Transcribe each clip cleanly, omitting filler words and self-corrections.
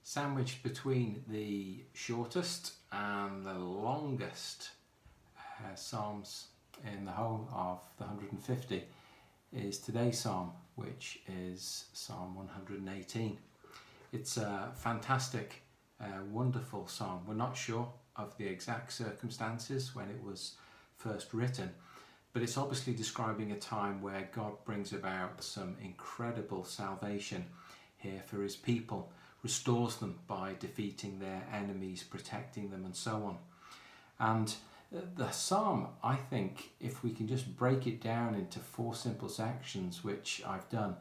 Sandwiched between the shortest and the longest psalms in the whole of the 150 is today's psalm, which is Psalm 118. It's a fantastic, wonderful psalm. We're not sure of the exact circumstances when it was first written, but it's obviously describing a time where God brings about some incredible salvation here for his people, restores them by defeating their enemies, protecting them, and so on. And the psalm, I think, if we can just break it down into 4 simple sections, which I've done,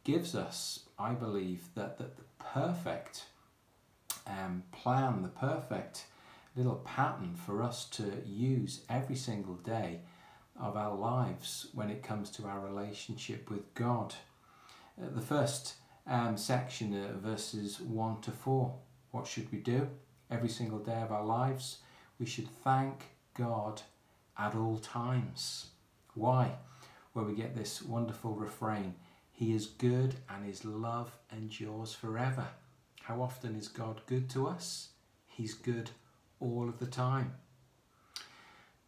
gives us, I believe, that the perfect plan, the perfect little pattern for us to use every single day of our lives when it comes to our relationship with God. The first section, verses 1 to 4. What should we do every single day of our lives? We should thank God at all times. Why? Well, we get this wonderful refrain, he is good and his love endures forever. How often is God good to us? He's good all of the time.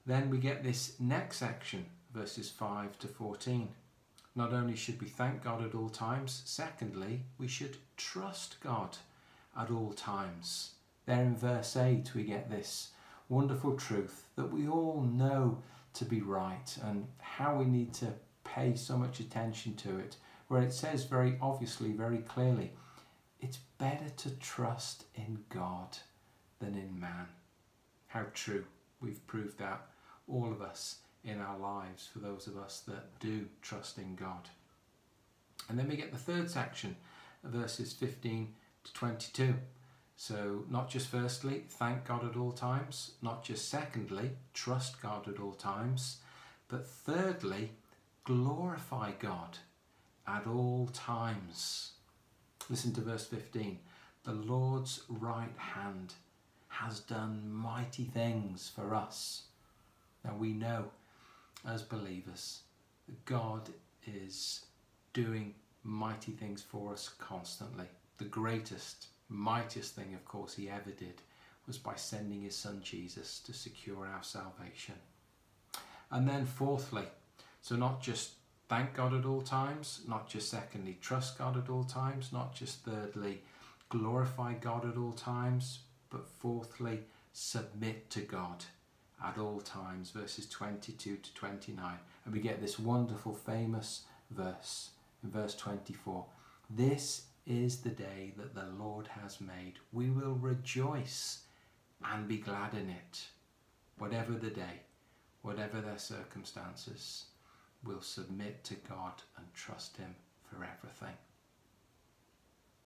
Then we get this next section, verses 5 to 14. Not only should we thank God at all times, secondly, we should trust God at all times. There in verse 8 we get this wonderful truth that we all know to be right and how we need to pay so much attention to it, where it says very obviously, very clearly, it's better to trust in God than in man. How true. We've proved that, all of us, in our lives, for those of us that do trust in God. And then we get the third section, verses 15 to 22. So not just firstly, thank God at all times, not just secondly, trust God at all times, but thirdly, glorify God at all times. Listen to verse 15. The Lord's right hand has done mighty things for us. Now we know as believers that God is doing mighty things for us constantly. The greatest, mightiest thing, of course, he ever did was by sending his son Jesus to secure our salvation. And then fourthly, so not just thank God at all times, not just secondly, trust God at all times, not just thirdly, glorify God at all times, but fourthly, submit to God at all times, verses 22 to 29. And we get this wonderful, famous verse, in verse 24. This is the day that the Lord has made. We will rejoice and be glad in it. Whatever the day, whatever their circumstances, we'll submit to God and trust him for everything.